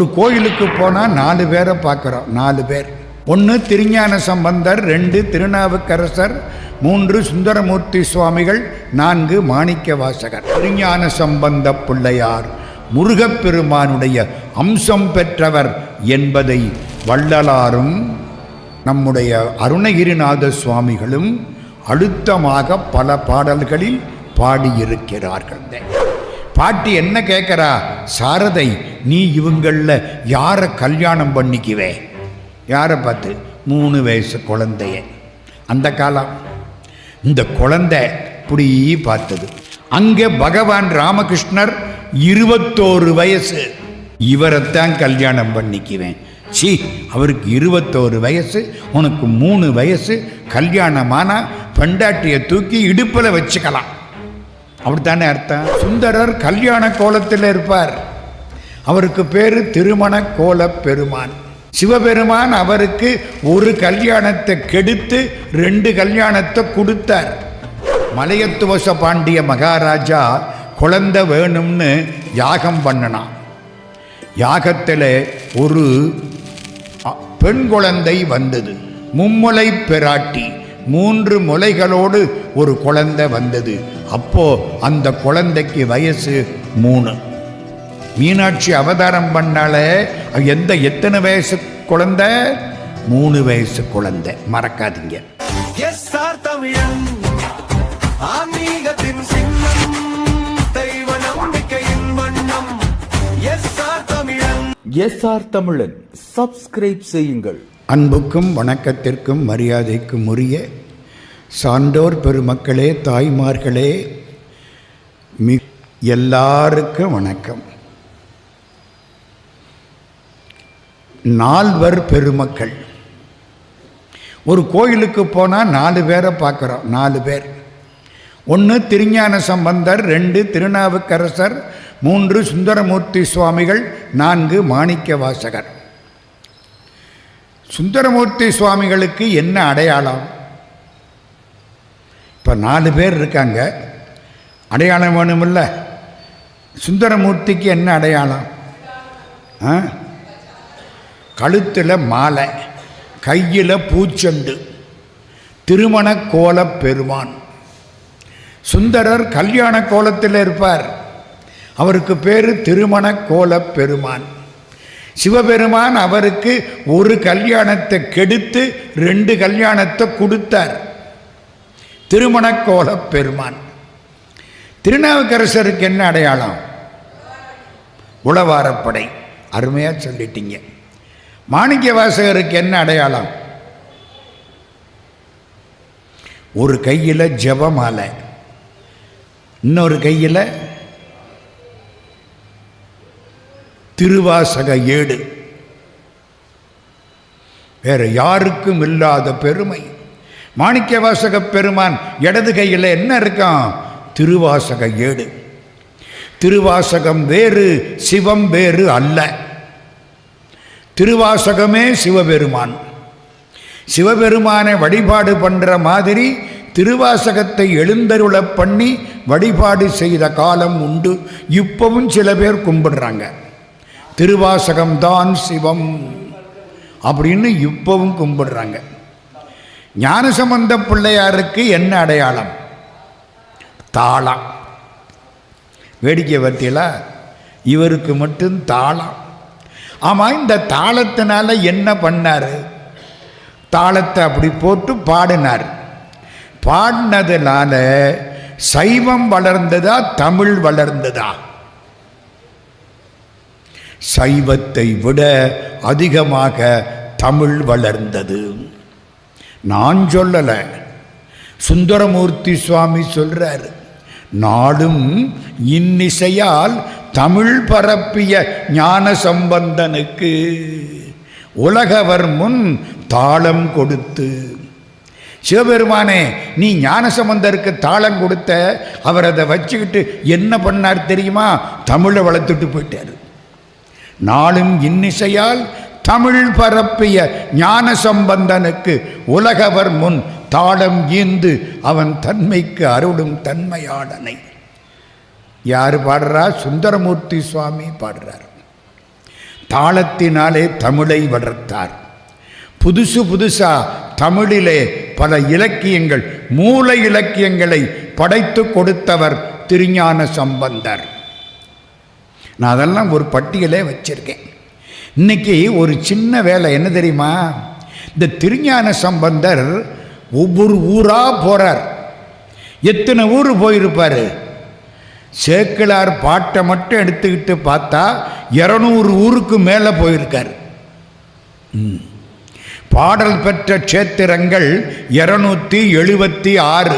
ஒரு கோயிலுக்கு போனால் 4 பேரை பார்க்குறோம். 4 பேர். 1 திருஞான சம்பந்தர், 2 திருநாவுக்கரசர், 3 சுந்தரமூர்த்தி சுவாமிகள், 4 மாணிக்க வாசகர். திருஞான சம்பந்த பிள்ளையார் முருகப்பெருமானுடைய அம்சம் பெற்றவர் என்பதை வள்ளலாரும் நம்முடைய அருணகிரிநாத சுவாமிகளும் அழுத்தமாக பல பாடல்களில் பாடியிருக்கிறார்கள். பாட்டி என்ன கேட்குறா? சாரதை, நீ இவங்களில் யாரை கல்யாணம் பண்ணிக்குவே? யாரை பார்த்து? 3 வயசு குழந்தைய. அந்த காலம் இந்த குழந்தை இப்படி பார்த்தது. அங்கே பகவான் ராமகிருஷ்ணர் 21 வயசு. இவரைத்தான் கல்யாணம் பண்ணிக்குவேன். சி, அவருக்கு 21 வயசு, உனக்கு 3 வயசு. கல்யாணமான பெண்டாட்டியை தூக்கி இடுப்பில் வச்சுக்கலாம், அப்படித்தானே அர்த்தம். சுந்தரர் கல்யாண கோலத்தில் இருப்பார். அவருக்கு பேரு திருமண கோல பெருமான். சிவபெருமான் அவருக்கு ஒரு கல்யாணத்தை கெடுத்து 2 கல்யாணத்தை கொடுத்தார். மலையத்துவச பாண்டிய மகாராஜா குழந்தை வேணும்னு யாகம் பண்ணனான். யாகத்தில் ஒரு பெண் குழந்தை வந்தது. மும்முலை பிராட்டி, 3 முலைகளோடு ஒரு குழந்தை வந்தது. அப்போ அந்த குழந்தைக்கு வயசு 3. மீனாட்சி அவதாரம் பண்ணாலே எத்தனை வயசு குழந்தை? 3 வயசு குழந்தை. மறக்காதீங்க. எஸ்ஆர் தமிழன் சப்ஸ்கிரைப் செய்யுங்கள். அன்புக்கும் வணக்கத்திற்கும் மரியாதைக்கும் உரிய சான்றோர் பெருமக்களே, தாய்மார்களே, எல்லாருக்கும் வணக்கம். 4 பெருமக்கள். ஒரு கோயிலுக்கு போனால் 4 பேரை பார்க்குறோம். 4 பேர். 1 திருஞான சம்பந்தர், 2 திருநாவுக்கரசர், 3 சுந்தரமூர்த்தி சுவாமிகள், 4 மாணிக்க வாசகர். சுந்தரமூர்த்தி சுவாமிகளுக்கு என்ன அடையாளம்? இப்போ 4 பேர் இருக்காங்க, அடையாளம் வேணுமில்ல? சுந்தரமூர்த்திக்கு என்ன அடையாளம்? கழுத்தில் மாலை, கையில் பூச்செண்டு, திருமண கோல பெருமான். சுந்தரர் கல்யாண கோலத்தில் இருப்பார். அவருக்கு பேர் திருமண கோல பெருமான். சிவபெருமான் அவருக்கு ஒரு கல்யாணத்தை கெடுத்து 2 கல்யாணத்தை கொடுத்தார். திருமண கோல பெருமான். திருநாவுக்கரசருக்கு என்ன அடையாளம்? உளவாரப்படை. அருமையாக சொல்லிட்டீங்க. மாணிக்க வாசகருக்கு என்ன அடையாளம்? ஒரு கையில் ஜபமாலை, இன்னொரு கையில் திருவாசக ஏடு. வேற யாருக்கும் இல்லாத பெருமை. மாணிக்க வாசக பெருமான் இடது கையில் என்ன இருக்கான்? திருவாசக ஏடு. திருவாசகம் வேறு, சிவம் வேறு அல்ல. திருவாசகமே சிவபெருமான். சிவபெருமானை வழிபாடு பண்ணுற மாதிரி திருவாசகத்தை எழுந்தருள பண்ணி வழிபாடு செய்த காலம் உண்டு. இப்பவும் சில பேர் கும்பிடுறாங்க. திருவாசகம்தான் சிவம் அப்படின்னு இப்பவும் கும்பிடுறாங்க. ஞானசம்பந்த பிள்ளையாருக்கு என்ன அடையாளம்? தாளம். வேடிக்கை பற்றியலா? இவருக்கு மட்டும் தாளம். ஆமாம், இந்த தாளத்தினால என்ன பண்ணார்? தாளத்தை அப்படி போட்டு பாடினார். பாடினதுனால சைவம் வளர்ந்ததா, தமிழ் வளர்ந்ததா? சைவத்தை விட அதிகமாக தமிழ் வளர்ந்தது. நான் சொல்லலை, சுந்தரமூர்த்தி சுவாமி சொல்றார். நாடும் இன்னிசையால் தமிழ் பரப்பிய ஞான சம்பந்தனுக்கு உலகவர் முன் தாளம் கொடுத்து. சிவபெருமானே, நீ ஞானசம்பந்தருக்கு தாளம் கொடுத்த, அவர் அதை வச்சுக்கிட்டு என்ன பண்ணார் தெரியுமா? தமிழை வளர்த்துட்டு போயிட்டார். நாளும் இன்னிசையால் தமிழ் பரப்பிய ஞான சம்பந்தனுக்கு உலகவர் முன் தாளம் ஈந்து அவன் தன்மைக்கு அருளும் தன்மையாடனை. யார் பாடுறா? சுந்தரமூர்த்தி சுவாமி பாடுறார். தாளத்தினாலே தமிழை வளர்த்தார். புதுசு புதுசாக தமிழிலே பல இலக்கியங்கள், மூல இலக்கியங்களை படைத்து கொடுத்தவர் திருஞான சம்பந்தர். நான் அதெல்லாம் ஒரு பட்டியலே வச்சிருக்கேன். இன்னைக்கு ஒரு சின்ன வேலை என்ன தெரியுமா? இந்த திருஞான சம்பந்தர் ஒவ்வொரு ஊராக போகிறார். எத்தனை ஊர் போயிருப்பார்? சேக்கிழார் பாட்டை மட்டும் எடுத்துக்கிட்டு பார்த்தா 200 ஊருக்கு மேலே போயிருக்கார். பாடல் பெற்ற க்ஷேத்திரங்கள் 276,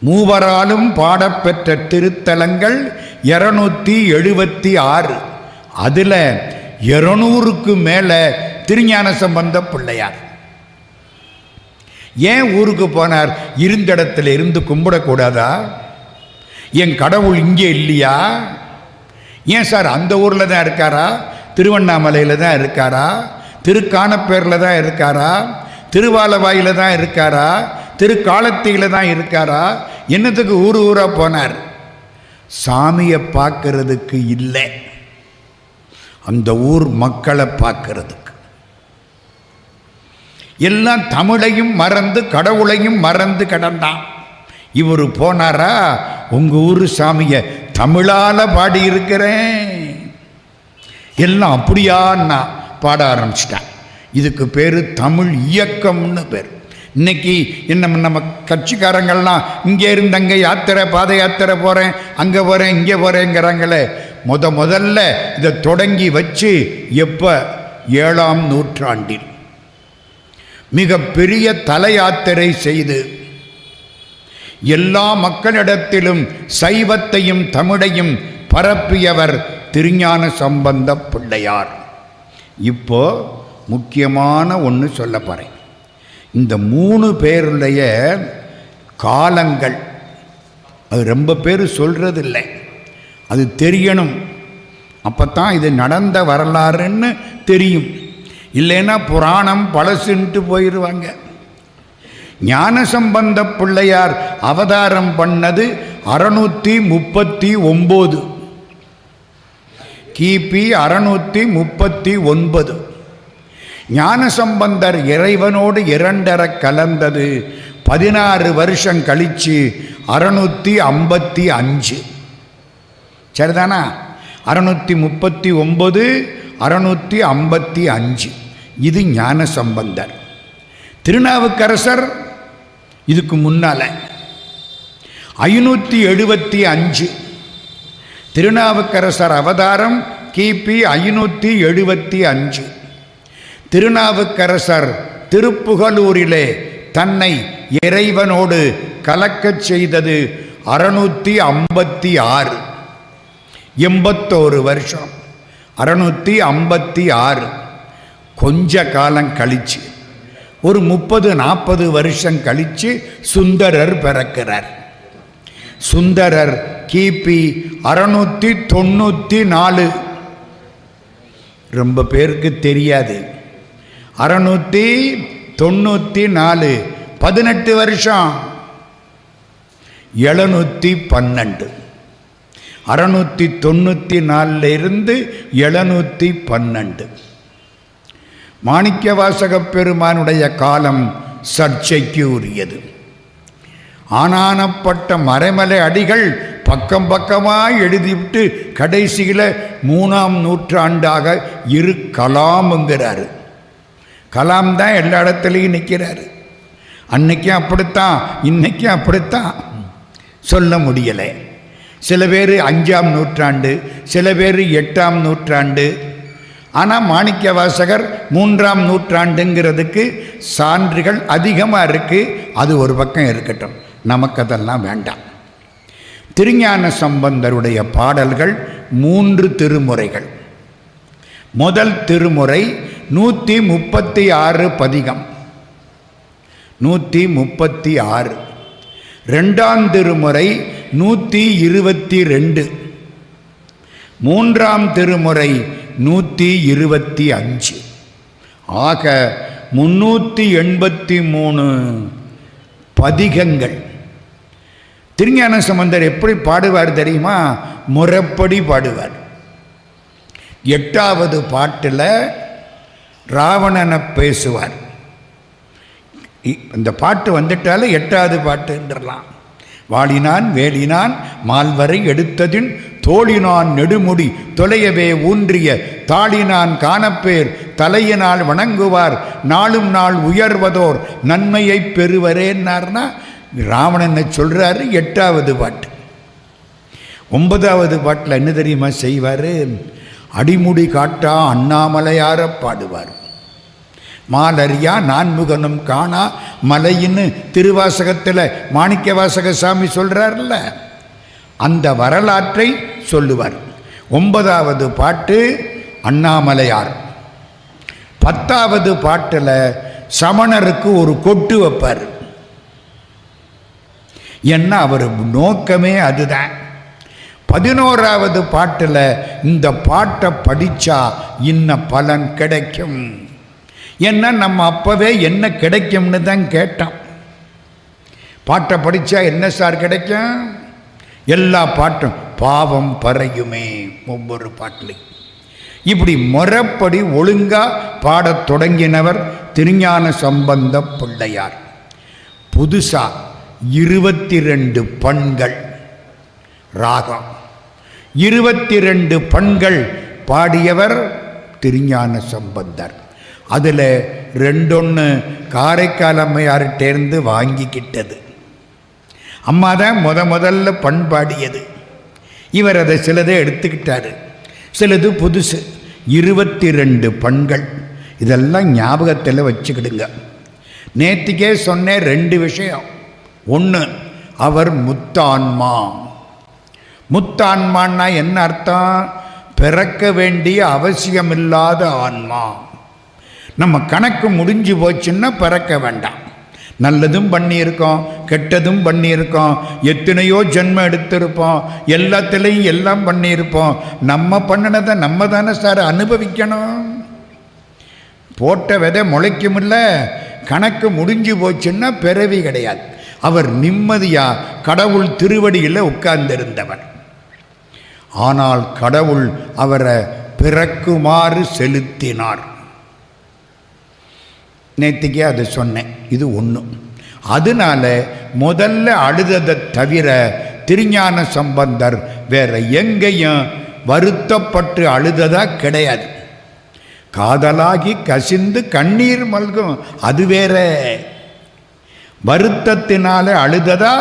மூவராலும் பாடப்பெற்ற திருத்தலங்கள் 276. அதில் 200க்கு மேலே திருஞான சம்பந்த பிள்ளையார். ஏன் ஊருக்கு போனார்? இருந்த இடத்துல இருந்து கும்பிடக்கூடாதா? என் கடவுள் இங்கே இல்லையா? ஏன் சார் அந்த ஊரில் தான் இருக்காரா? திருவண்ணாமலையில் தான் இருக்காரா? திருக்கானப்பேரில் தான் இருக்காரா? திருவாலவாயில் தான் இருக்காரா? திருக்காலத்தியில் தான் இருக்காரா? என்னத்துக்கு ஊர் ஊராக போனார்? சாமியை பார்க்கறதுக்கு இல்லை, அந்த ஊர் மக்களை பார்க்கறதுக்கு. எல்லாம் தமிழையும் மறந்து கடவுளையும் மறந்து கிடந்தான். இவர் போனாரா? உங்கள் ஊர் சாமியை தமிழால் பாடியிருக்கிறேன். எல்லாம் அப்படியான்னா பாட ஆரம்பிச்சிட்டான். இதுக்கு பேர் தமிழ் இயக்கம்னு பேர். இன்னைக்கு நம்ம கட்சிக்காரங்கள்லாம் இங்கே இருந்து அங்கே யாத்திரை, பாத யாத்திரை போகிறேன், அங்கே போகிறேன், இங்கே போகிறேங்கிறாங்களே. முதல்ல இதை தொடங்கி வச்சு எப்போ? 7ஆம் நூற்றாண்டில் மிக பெரிய தல யாத்திரை செய்து எல்லா மக்களிடத்திலும் சைவத்தையும் தமிழையும் பரப்பியவர் திருஞான சம்பந்த பிள்ளையார். இப்போ முக்கியமான ஒன்று சொல்ல போகிறேன். இந்த 3 பேருடைய காலங்கள் அது ரொம்ப பேர் சொல்கிறதில்லை, அது தெரியணும். அப்போ தான் இது நடந்த வரலாறுன்னு தெரியும். இல்லைன்னா புராணம் பழசுன்ட்டு போயிடுவாங்க. ஞானசம்பந்த பிள்ளையார் அவதாரம் பண்ணது 639, கிபி 639. ஞானசம்பந்தர் இறைவனோடு 2 கலந்தது 16 வருஷம் கழிச்சு 655. சரிதானா? 639, 655. இது ஞானசம்பந்தர். திருநாவுக்கரசர் இதுக்கு முன்னால 575. திருநாவுக்கரசர் அவதாரம் கிபி 575. திருநாவுக்கரசர் திருப்புகலூரிலே தன்னை இறைவனோடு கலக்கச் செய்தது 656. 81 வருஷம். 656. கொஞ்ச காலம் கழிச்சு ஒரு 30-40 வருஷம் கழிச்சு சுந்தரர் பிறக்கிறார். சுந்தரர் கிபி 694. ரொம்ப பேருக்கு தெரியாது. 694, 18 வருஷம். 712. 694 இருந்து 712. மாணிக்கவாசகப் பெருமானுடைய காலம் சர்ச்சைக்கு உரியது. ஆனானப்பட்ட மறைமலை அடிகள் பக்கம் பக்கமாக எழுதிவிட்டு கடைசியில் 3ஆம் நூற்றாண்டாக கலாம்ங்கிறாரு. கலாம் தான் எல்லா இடத்துலையும் நிற்கிறாரு. அன்னைக்கும் அப்படித்தான், இன்னைக்கும் அப்படித்தான். சொல்ல முடியலை. சில பேர் 5ஆம் நூற்றாண்டு, சில பேர் 8ஆம் நூற்றாண்டு. ஆனால் மாணிக்க வாசகர் 3ஆம் நூற்றாண்டுங்கிறதுக்கு சான்றுகள் அதிகமாக இருக்குது. அது ஒரு பக்கம் இருக்கட்டும், நமக்கு அதெல்லாம் வேண்டாம். திருஞான சம்பந்தருடைய பாடல்கள் 3 திருமுறைகள். முதல் திருமுறை 136 பதிகம், 136. 2ஆம் திருமுறை 122. 3ஆம் திருமுறை 125. ஆக 383 பதிகங்கள். திருஞான சம்பந்தர் எப்படி பாடுவார் தெரியுமா? முறைப்படி பாடுவார். 8வது பாட்டில் ராவணனை பேசுவார். இந்த பாட்டு வந்துட்டாலே 8வது பாட்டுன்றலாம். வாளினான் வேலினான் மால்வரை எடுத்ததின் தோழினான் நெடுமுடி தொலையவே ஊன்றிய தாளினான் காணப்பேர் தலையினால் வணங்குவார் நாளும் நாள் உயர்வதோர் நன்மையை பெறுவரேன்னார்னா ராவணனை சொல்கிறாரு 8வது பாட்டு. 9வது பாட்டில் என்ன தெரியுமா செய்வார்? அடிமுடி காட்டா அண்ணாமலையார பாடுவார். மாலரியா நான்முகனும் காணா மலையின்னு திருவாசகத்தில் மாணிக்க வாசக சாமி சொல்கிறார்ல, அந்த வரலாற்றை சொல்லுவார். 9வது பாட்டு அண்ணாமலையார். 10வது பாட்டில் சமணருக்கு ஒரு கொட்டு வைப்பார். என்ன அவர் நோக்கமே அதுதான். 11வது பாட்டில் இந்த பாட்டை படித்தா இன்ன பலன் கிடைக்கும். ஏன்னா நம்ம அப்போவே என்ன கிடைக்கும்னு தான் கேட்டோம். பாட்டை படித்தா என்ன சார் கிடைக்கும்? எல்லா பாட்டும் பாவம் பறையுமே ஒவ்வொரு பாட்டிலையும். இப்படி முறைப்படி ஒழுங்காக பாடத் தொடங்கினவர் திருஞான சம்பந்த பிள்ளையார். புதுசாக 22 பண்கள் ராகம், 22 பண்கள் பாடியவர் திருஞான சம்பந்தர். அதில் 2 காரைக்கால் அம்மையார்கிட்டேருந்து வாங்கிக்கிட்டது. அம்மா தான் முதல்ல பண்பாடியது. இவர் அதை சிலதை எடுத்துக்கிட்டார், சிலது புதுசு. 22 பண்கள். இதெல்லாம் ஞாபகத்தில் வச்சுக்கிடுங்க. நேற்றுக்கே சொன்னேன் 2 விஷயம். 1, அவர் முத்தான்மா. முத்தான்மான்னா என்ன அர்த்தம்? பிறக்க வேண்டிய அவசியமில்லாத ஆன்மா. நம்ம கணக்கு முடிஞ்சு போச்சுன்னா பிறக்க வேண்டாம். நல்லதும் பண்ணியிருக்கோம், கெட்டதும் பண்ணியிருக்கோம், எத்தனையோ ஜென்மம் எடுத்திருப்போம், எல்லாத்துலேயும் எல்லாம் பண்ணியிருப்போம். நம்ம பண்ணினதை நம்ம தானே சார் அனுபவிக்கணும். போட்ட விதை முளைக்குமில்ல. கணக்கு முடிஞ்சு போச்சுன்னா பிறவி கிடையாது. அவர் நிம்மதியாக கடவுள் திருவடியில் உட்கார்ந்திருந்தவர். ஆனால் கடவுள் அவரை பிறக்குமாறு செலுத்தினார். நேற்றுக்கே அதை சொன்னேன். இது 1. அதனால முதல்ல அழுததை தவிர திருஞான சம்பந்தர் வேற எங்கேயும் வருத்தப்பட்டு அழுததா கிடையாது. காதலாகி கசிந்து கண்ணீர் மல்கும், அது வேற. வருத்தத்தினால அழுததா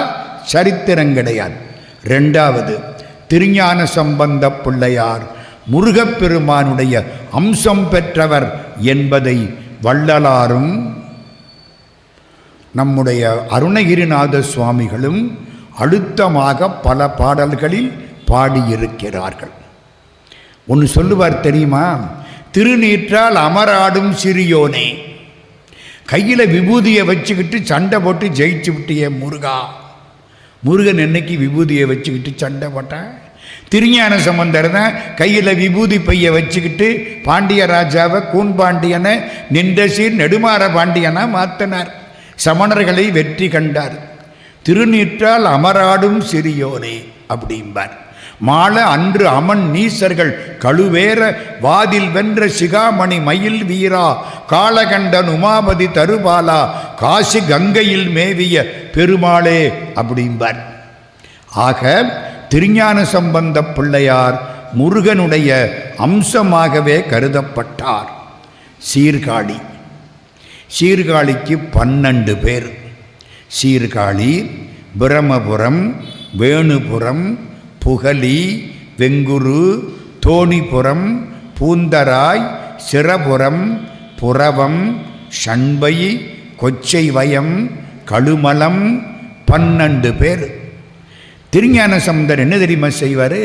சரித்திரம் கிடையாது. 2வது, திருஞான சம்பந்த பிள்ளையார் முருகப்பெருமானுடைய அம்சம் பெற்றவர் என்பதை வள்ளலாரும் நம்முடைய அருணகிரிநாத சுவாமிகளும் அழுத்தமாக பல பாடல்களில் பாடியிருக்கிறார்கள். ஒன்று சொல்லுவார் தெரியுமா? திருநீற்றால் அமராடும் சிறியோனே, கையில் விபூதியை வச்சுக்கிட்டு சண்டை போட்டு ஜெயிச்சு விட்டிய முருகா. முருகன் என்னைக்கு விபூதியை வச்சுக்கிட்டு சண்டை போட்டான்? திருஞான சம்பந்தர் தான் கையில் விபூதி பையை வச்சுக்கிட்டு பாண்டிய ராஜாவை கூன்பாண்டியனை நின்றசீர் நெடுமாற பாண்டியனா மாற்றினார். சமணர்களை வெற்றி கண்டார். திருநீற்றால் அமராடும் சிறியோனே அப்படிம்பார். மாலை அன்று அமன் நீசர்கள் கழுவேற வாதில் வென்ற சிகாமணி மயில் வீரா காலகண்டன் உமாபதி தருபாலா காசி கங்கையில் மேவிய பெருமாளே அப்படிம்பார். ஆக திருஞான சம்பந்த பிள்ளையார் முருகனுடைய அம்சமாகவே கருதப்பட்டார். சீர்காழி. சீர்காழிக்கு 12 பேர். சீர்காழி, பிரமபுரம், வேணுபுரம், புகலி, வெங்குரு, தோணிபுரம், பூந்தராய், சிரபுரம், புரவம், சண்பை, கொச்சைவயம், கழுமலம், 12 பேர். திருஞான சம்பந்தர் என்ன தெரியுமா செய்வார்?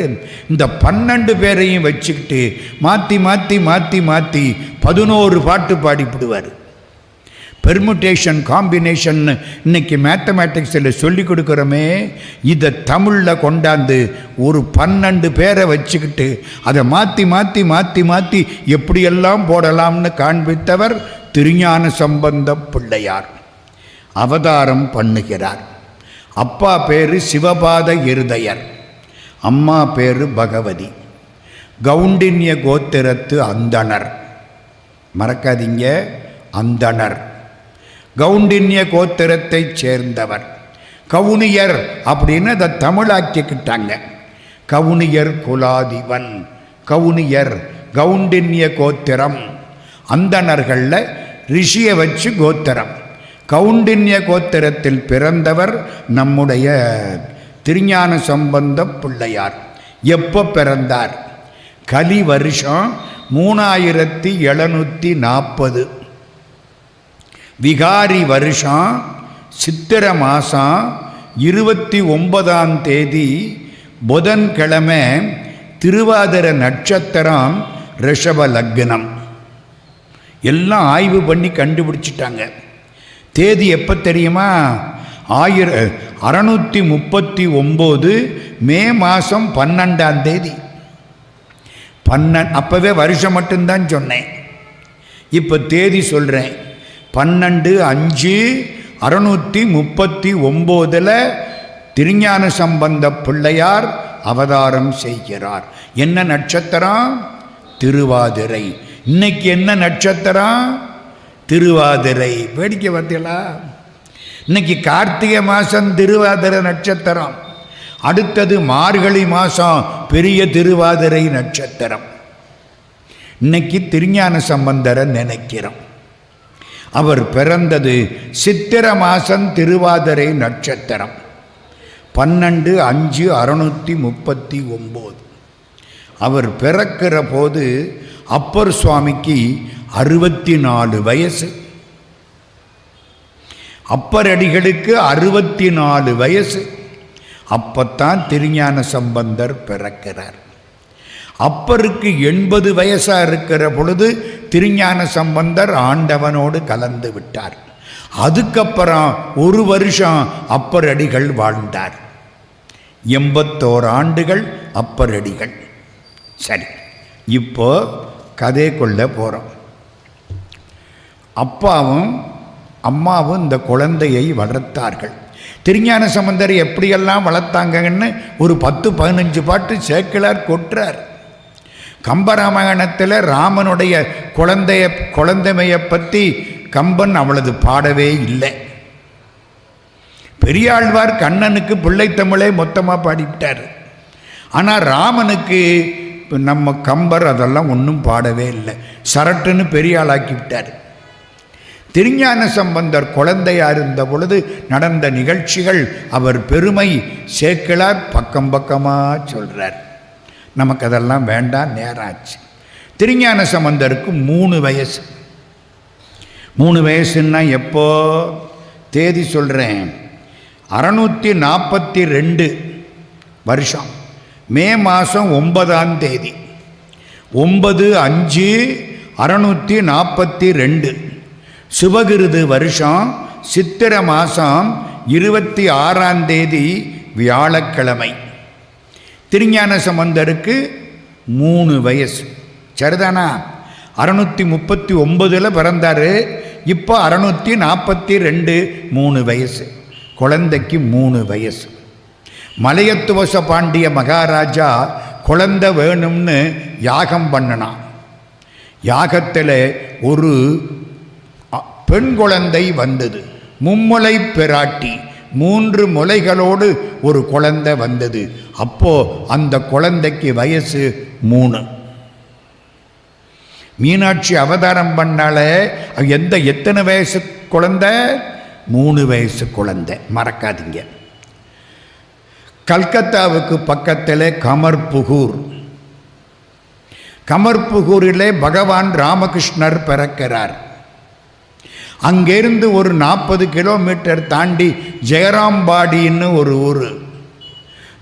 இந்த 12 பேரையும் வச்சுக்கிட்டு மாற்றி மாற்றி மாற்றி மாற்றி 11 பாட்டு பாடிவிடுவார். பெர்முட்டேஷன் காம்பினேஷன் இன்னைக்கு மேத்தமேட்டிக்ஸில் சொல்லி கொடுக்குறோமே, இதை தமிழில் கொண்டாந்து ஒரு 12 பேரை வச்சுக்கிட்டு அதை மாற்றி மாற்றி மாற்றி மாற்றி எப்படியெல்லாம் போடலாம்னு காண்பித்தவர் திருஞான சம்பந்த பிள்ளையார். அவதாரம் பண்ணுகிறார். அப்பா பேர் சிவபாத இருதயர், அம்மா பேர் பகவதி. கவுண்டின்ய கோத்திரத்து அந்தணர். மறக்காதீங்க, அந்தணர் கவுண்டின்ய கோத்திரத்தைச் சேர்ந்தவர். கவுனியர் அப்படின்னு அதை தமிழாக்கிக்கிட்டாங்க. கவுனியர் குலாதிபன், கவுனியர் கவுண்டின்ய கோத்திரம். அந்தணர்களில் ரிஷியை வச்சு கோத்திரம். கவுண்டின்ய கோத்திரத்தில் பிறந்தவர் நம்முடைய திருஞான சம்பந்த பிள்ளையார். எப்போ பிறந்தார்? கலி வருஷம் 3740, விகாரி வருஷம் சித்திர மாதம் 29ஆம் தேதி புதன்கிழமை, திருவாதிர நட்சத்திரம், ரிஷப லக்னம். எல்லாம் ஆய்வு பண்ணி கண்டுபிடிச்சிட்டாங்க. தேதி எப்போ தெரியுமா? 639 மே மாதம் 12ஆம் தேதி. அப்போவே வருஷம் மட்டும்தான் சொன்னேன், இப்போ தேதி சொல்கிறேன். 12/5/639 திருஞான சம்பந்த பிள்ளையார் அவதாரம் செய்கிறார். என்ன நட்சத்திரம்? திருவாதிரை. இன்னைக்கு என்ன நட்சத்திரம்? திருவாதிரை. வேடிக்கை பார்த்தீங்களா? இன்னைக்கு கார்த்திகை மாதம் திருவாதிரை நட்சத்திரம், அடுத்தது மார்கழி மாதம் பெரிய திருவாதிரை நட்சத்திரம். இன்னைக்கு திருஞான சம்பந்தரை நினைக்கிறோம். அவர் பிறந்தது சித்திர மாதம் திருவாதிரை நட்சத்திரம் 12/5/639. அவர் பிறக்கிற போது அப்பர் சுவாமிக்கு 64 வயசு. அப்பரடிகளுக்கு 64 வயசு. அப்பத்தான் திருஞான சம்பந்தர் பிறக்கிறார். அப்பருக்கு 80 வயசாக இருக்கிற பொழுது திருஞான சம்பந்தர் ஆண்டவனோடு கலந்து விட்டார். அதுக்கப்புறம் 1 வருஷம் அப்பரடிகள் வாழ்ந்தார். 81 ஆண்டுகள் அப்பரடிகள். சரி, இப்போ கதைக்குள்ள போகிறோம். அப்பாவும் அம்மாவும் இந்த குழந்தையை வளர்த்தார்கள். திருஞான சம்பந்தர் எப்படியெல்லாம் வளர்த்தாங்கன்னு ஒரு 10-15 பாட்டு சேக்கிழார் கொட்டுறார். கம்பராமாயணத்தில் ராமனுடைய குழந்தைமையை பற்றி கம்பன் அவளது பாடவே இல்லை. பெரியாழ்வார் கண்ணனுக்கு பிள்ளைத்தமிழை மொத்தமாக பாடிவிட்டார். ஆனால் ராமனுக்கு நம்ம கம்பர் அதெல்லாம் ஒன்றும் பாடவே இல்லை. சரட்டுன்னு பெரியாளாக்கி விட்டார். திருஞான சம்பந்தர் குழந்தையாக இருந்த பொழுது நடந்த நிகழ்ச்சிகள், அவர் பெருமை சேக்கிழார் பக்கம் பக்கமாக சொல்கிறார். நமக்கு அதெல்லாம் வேண்டாம், நேராச்சு. திருஞான சம்பந்தருக்கு 3 வயசு. 3 வயசுன்னா எப்போ? தேதி சொல்கிறேன். 642 வருஷம் மே மாதம் 9ஆம் தேதி. 9/5/642. சுபகிருது வருஷம் சித்திர மாதம் 26ஆம் தேதி வியாழக்கிழமை. திருஞான சம்பந்தருக்கு 3 வயசு. சரிதானா? 639 பிறந்தார். இப்போ 642, 3 வயசு. குழந்தைக்கு 3 வயசு. மலையத்துவச பாண்டிய மகாராஜா குழந்தை வேணும்னு யாகம் பண்ணினான். யாகத்தில் ஒரு பெண் குழந்தை வந்தது. மும்முலை பிராட்டி, 3 முலைகளோடு ஒரு குழந்தை வந்தது. அப்போ அந்த குழந்தைக்கு வயசு 3. மீனாட்சி அவதாரம் பண்ணால எத்தனை வயசு குழந்தை? 3 வயசு குழந்தை. மறக்காதீங்க. கல்கத்தாவுக்கு பக்கத்தில் கமர்புகூர். கமர்புகூரிலே பகவான் ராமகிருஷ்ணர் பிறக்கிறார். அங்கேருந்து ஒரு 40 கிலோமீட்டர் தாண்டி ஜெயராம்பாடின்னு ஒரு ஊர்.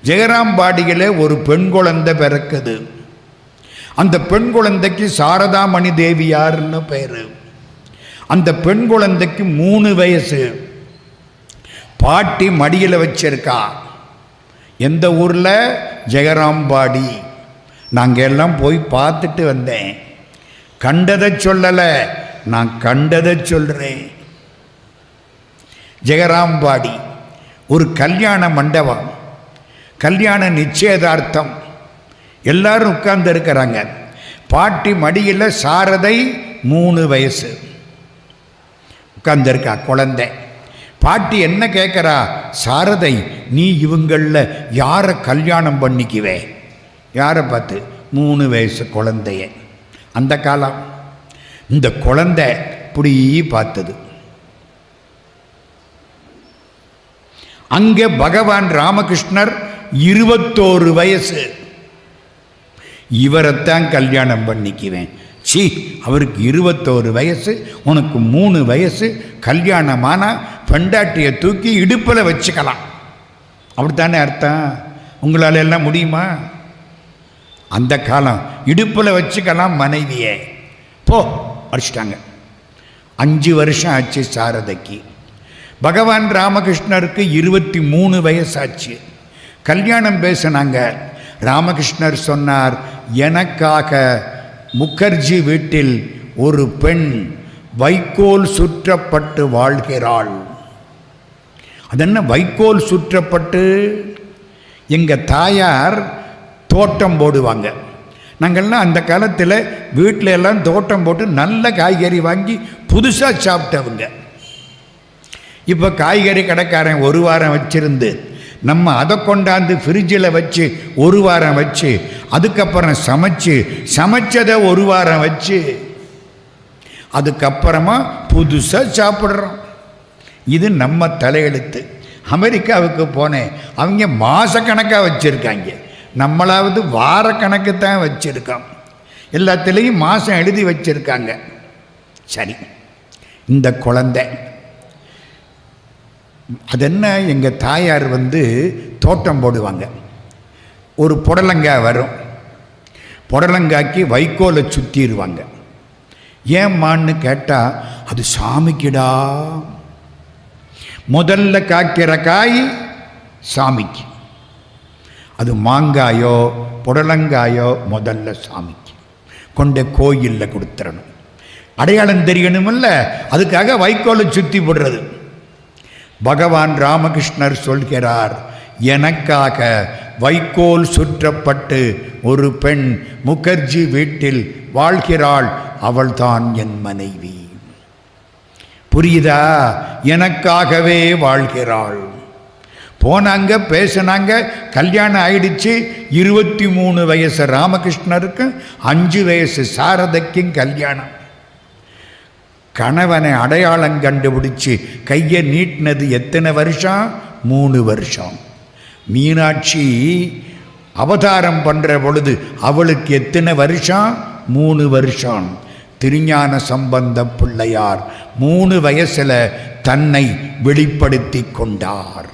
ஜெயராம்பாடியில் ஒரு பெண் குழந்தை பிறக்குது. அந்த பெண் குழந்தைக்கு சாரதாமணி தேவியார்னு பேர். அந்த பெண் குழந்தைக்கு 3 வயசு. பாட்டி மடியில் வச்சிருக்கா. எந்த ஊரில்? ஜெயராம்பாடி. நாங்கள் எல்லாம் போய் பார்த்துட்டு வந்தேன். கண்டதை சொல்லலை, நான் கண்டதை சொல்கிறேன். ஜெயராம்பாடி ஒரு கல்யாண மண்டபம், கல்யாண நிச்சயதார்த்தம் எல்லாரும் உட்கார்ந்து இருக்கிறாங்க. பாட்டி மடியில் சாரதை 3 வயசு உட்கார்ந்துருக்கா குழந்தை. பாட்டி என்ன கேட்குறா? சாரதை, நீ இவங்களில் யாரை கல்யாணம் பண்ணிக்குவே? யாரை பார்த்து? 3 வயசு குழந்தைய. அந்த காலம் இந்த குழந்தை இப்படி பார்த்தது. அங்கே பகவான் ராமகிருஷ்ணர் 21 வயசு. இவரைத்தான் கல்யாணம் பண்ணிக்குவேன். சி, அவருக்கு 21 வயசு, உனக்கு 3 வயசு. கல்யாணமானா பெண்டாட்டியை தூக்கி இடுப்பில் வச்சுக்கலாம், அப்படித்தானே அர்த்தம்? உங்களால் எல்லாம் முடியுமா? அந்த காலம் இடுப்பில் வச்சுக்கலாம் மனைவியை. போ அடிச்சிட்டாங்க. 5 வருஷம் ஆச்சு சாரதைக்கு. பகவான் ராமகிருஷ்ணருக்கு 23 வயசாச்சு. கல்யாணம் பேசினாங்க. ராமகிருஷ்ணர் சொன்னார், எனக்காக முகர்ஜி வீட்டில் ஒரு பெண் வைக்கோல் சுற்றப்பட்டு வாழ்கிறாள். அதென்ன வைக்கோல் சுற்றப்பட்டு? எங்கள் தாயார் தோட்டம் போடுவாங்க. நாங்கள்லாம் அந்த காலத்தில் வீட்டில் எல்லாம் தோட்டம் போட்டு நல்ல காய்கறி வாங்கி புதுசாக சாப்பிட்டவங்க. இப்போ காய்கறி கடைக்காரன் 1 வாரம் வச்சிருந்து நம்ம அதை கொண்டாந்து ஃப்ரிட்ஜில் வச்சு 1 வாரம் வச்சு அதுக்கப்புறம் சமைச்சதை 1 வாரம் வச்சு அதுக்கப்புறமா புதுசாக சாப்பிட்றோம். இது நம்ம தலையெழுத்து. அமெரிக்காவுக்கு போனேன், அவங்க மாதக்கணக்காக வச்சுருக்காங்க. நம்மளாவது வாரக்கணக்கு தான் வச்சுருக்கோம். எல்லாத்துலேயும் மாதம் எழுதி வச்சுருக்காங்க. சரி, இந்த குழந்தை அதென்ன, எங்கள் தாயார் தோட்டம் போடுவாங்க. ஒரு புடலங்காய் வரும், புடலங்காய்க்கு வைக்கோலை சுற்றிடுவாங்க. ஏம்மான்னு கேட்டால், அது சாமிக்குடா. முதல்ல காய்க்கிற காய் சாமிக்கு. அது மாங்காயோ புடலங்காயோ முதல்ல சாமிக்கு கொண்ட கோயிலில் கொடுத்துடணும். அடையாளம் தெரியணுமில்ல, அதுக்காக வைக்கோலை சுற்றி போடுறது. பகவான் ராமகிருஷ்ணர் சொல்கிறார், எனக்காக வைக்கோல் சுற்றப்பட்டு ஒரு பெண் முகர்ஜி வீட்டில் வாழ்கிறாள், அவள்தான் என் மனைவி. புரியுதா? எனக்காகவே வாழ்கிறாள். போனாங்க, பேசினாங்க, கல்யாணம் ஆயிடுச்சு. 23 வயசு ராமகிருஷ்ணருக்கு, 5 வயசு சாரதைக்கும் கல்யாணம். கணவனை அடையாளம் கண்டுபிடிச்சு கையை நீட்டினது எத்தனை வருஷம்? 3 வருஷம். மீனாட்சி அவதாரம் பண்ணுற பொழுது அவளுக்கு எத்தனை வருஷம்? 3 வருஷம். திருஞான சம்பந்த பிள்ளையார் 3 வயசில் தன்னை வெளிப்படுத்தி கொண்டார்.